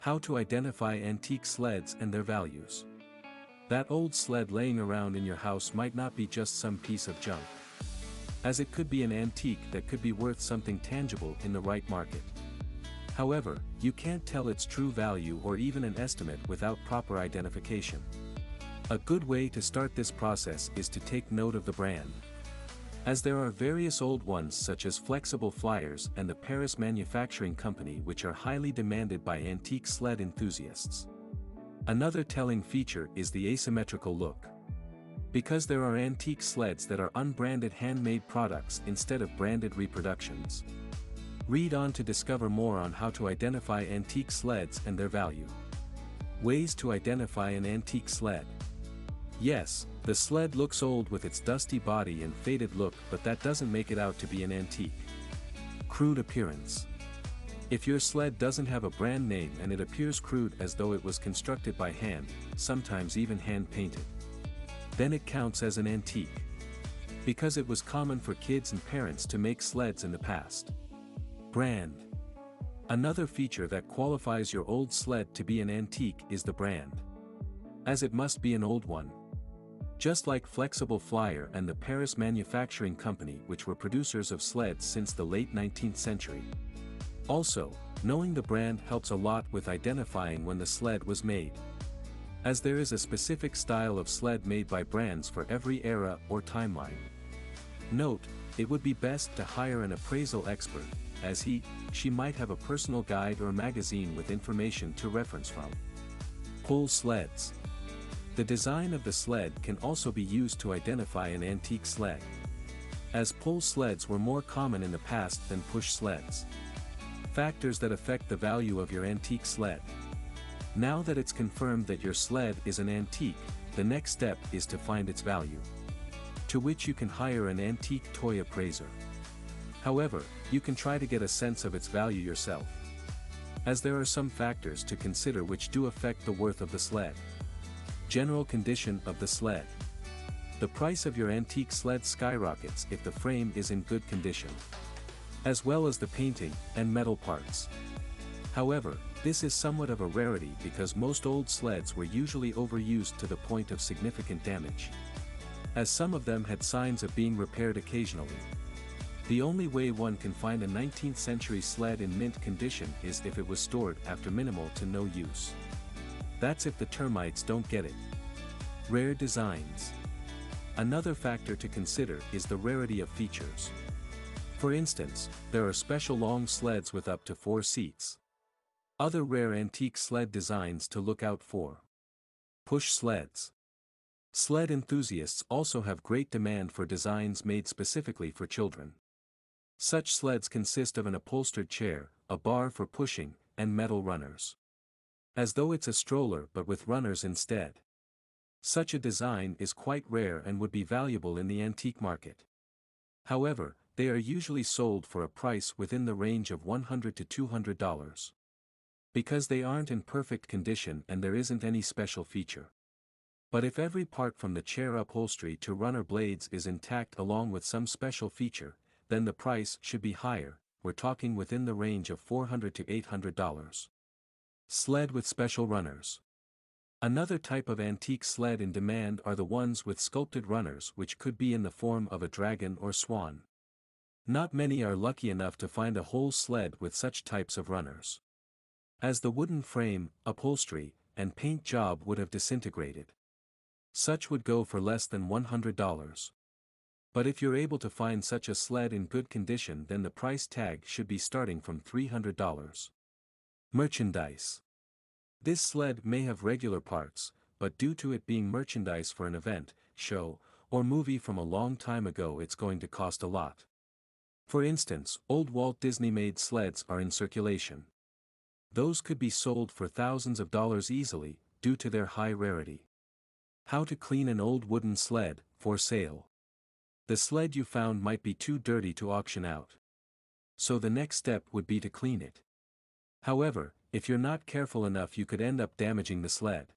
How to identify antique sleds and their values. That old sled laying around in your house might not be just some piece of junk, as it could be an antique that could be worth something tangible in the right market. However, you can't tell its true value or even an estimate without proper identification. A good way to start this process is to take note of the brand, as there are various old ones such as Flexible Flyers and the Paris Manufacturing Company which are highly demanded by antique sled enthusiasts. Another telling feature is the asymmetrical look, because there are antique sleds that are unbranded handmade products instead of branded reproductions. Read on to discover more on how to identify antique sleds and their value. Ways to identify an antique sled. Yes, the sled looks old with its dusty body and faded look, but that doesn't make it out to be an antique. Crude appearance. If your sled doesn't have a brand name and it appears crude as though it was constructed by hand, sometimes even hand-painted, then it counts as an antique, because it was common for kids and parents to make sleds in the past. Brand. Another feature that qualifies your old sled to be an antique is the brand, as it must be an old one, just like Flexible Flyer and the Paris Manufacturing Company, which were producers of sleds since the late 19th century. Also, knowing the brand helps a lot with identifying when the sled was made, as there is a specific style of sled made by brands for every era or timeline. Note, it would be best to hire an appraisal expert, as she might have a personal guide or magazine with information to reference from. Pull sleds. The design of the sled can also be used to identify an antique sled, as pull sleds were more common in the past than push sleds. Factors that affect the value of your antique sled. Now that it's confirmed that your sled is an antique, the next step is to find its value, to which you can hire an antique toy appraiser. However, you can try to get a sense of its value yourself, as there are some factors to consider which do affect the worth of the sled. General condition of the sled. The price of your antique sled skyrockets if the frame is in good condition, as well as the painting and metal parts. However, this is somewhat of a rarity because most old sleds were usually overused to the point of significant damage, as some of them had signs of being repaired occasionally. The only way one can find a 19th century sled in mint condition is if it was stored after minimal to no use. That's if the termites don't get it. Rare designs. Another factor to consider is the rarity of features. For instance, there are special long sleds with up to 4 seats. Other rare antique sled designs to look out for. Push sleds. Sled enthusiasts also have great demand for designs made specifically for children. Such sleds consist of an upholstered chair, a bar for pushing, and metal runners, as though it's a stroller but with runners instead. Such a design is quite rare and would be valuable in the antique market. However, they are usually sold for a price within the range of $100 to $200, because they aren't in perfect condition and there isn't any special feature. But if every part from the chair upholstery to runner blades is intact along with some special feature, then the price should be higher. We're talking within the range of $400 to $800. Sled with special runners. Another type of antique sled in demand are the ones with sculpted runners, which could be in the form of a dragon or swan. Not many are lucky enough to find a whole sled with such types of runners, as the wooden frame, upholstery, and paint job would have disintegrated. Such would go for less than $100. But if you're able to find such a sled in good condition, then the price tag should be starting from $300. Merchandise. This sled may have regular parts, but due to it being merchandise for an event, show, or movie from a long time ago, it's going to cost a lot. For instance, old Walt Disney-made sleds are in circulation. Those could be sold for thousands of dollars easily, due to their high rarity. How to clean an old wooden sled, for sale. The sled you found might be too dirty to auction out, so the next step would be to clean it. However, if you're not careful enough, you could end up damaging the sled.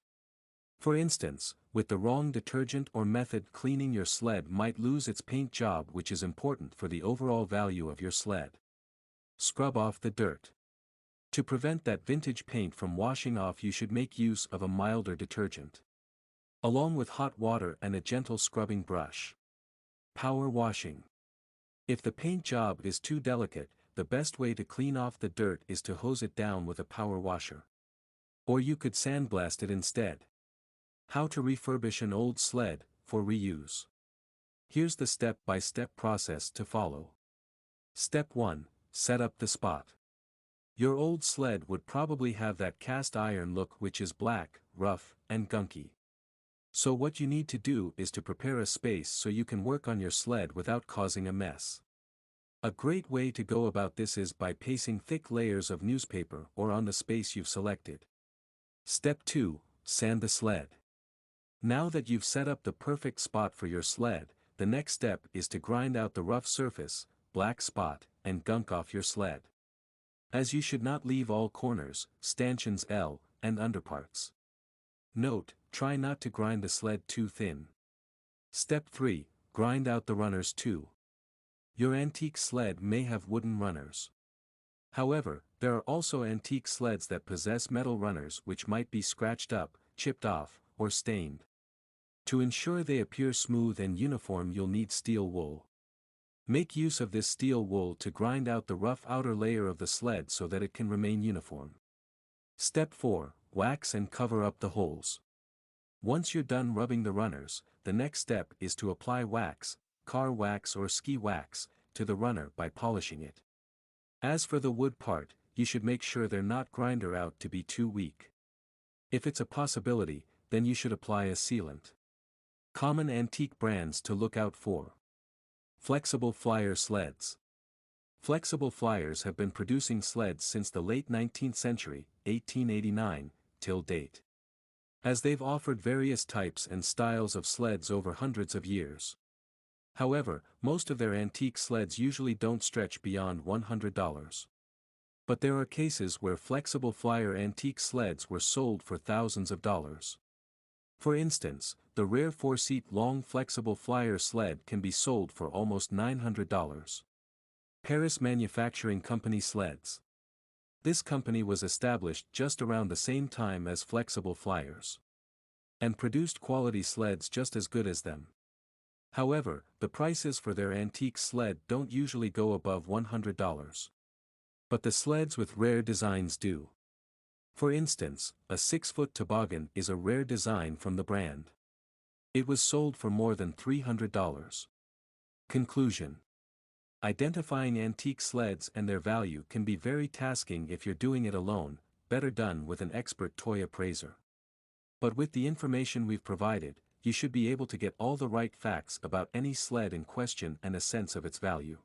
For instance, with the wrong detergent or method, cleaning your sled might lose its paint job, which is important for the overall value of your sled. Scrub off the dirt. To prevent that vintage paint from washing off, you should make use of a milder detergent, along with hot water and a gentle scrubbing brush. Power washing. If the paint job is too delicate, the best way to clean off the dirt is to hose it down with a power washer. Or you could sandblast it instead. How to refurbish an old sled for reuse. Here's the step-by-step process to follow. Step 1. Set up the spot. Your old sled would probably have that cast iron look, which is black, rough, and gunky. So what you need to do is to prepare a space so you can work on your sled without causing a mess. A great way to go about this is by pasting thick layers of newspaper or on the space you've selected. Step 2. Sand the sled. Now that you've set up the perfect spot for your sled, the next step is to grind out the rough surface, black spot, and gunk off your sled. As you should not leave all corners, stanchions, and underparts. Note, try not to grind the sled too thin. Step 3. Grind out the runners too. Your antique sled may have wooden runners. However, there are also antique sleds that possess metal runners which might be scratched up, chipped off, or stained. To ensure they appear smooth and uniform, you'll need steel wool. Make use of this steel wool to grind out the rough outer layer of the sled so that it can remain uniform. Step 4. Wax and cover up the holes. Once you're done rubbing the runners, the next step is to apply wax, car wax or ski wax, to the runner by polishing it. As for the wood part, you should make sure they're not grind out to be too weak. If it's a possibility, then you should apply a sealant. Common antique brands to look out for. Flexible flyer sleds. Flexible flyers have been producing sleds since the late 19th century, 1889, till date. As they've offered various types and styles of sleds over hundreds of years. However, most of their antique sleds usually don't stretch beyond $100. But there are cases where flexible flyer antique sleds were sold for thousands of dollars. For instance, the rare 4-seat long flexible flyer sled can be sold for almost $900. Paris Manufacturing Company Sleds. This company was established just around the same time as flexible flyers, and produced quality sleds just as good as them. However, the prices for their antique sled don't usually go above $100. But the sleds with rare designs do. For instance, a 6-foot toboggan is a rare design from the brand. It was sold for more than $300. Conclusion. Identifying antique sleds and their value can be very tasking if you're doing it alone, better done with an expert toy appraiser. But with the information we've provided, you should be able to get all the right facts about any sled in question and a sense of its value.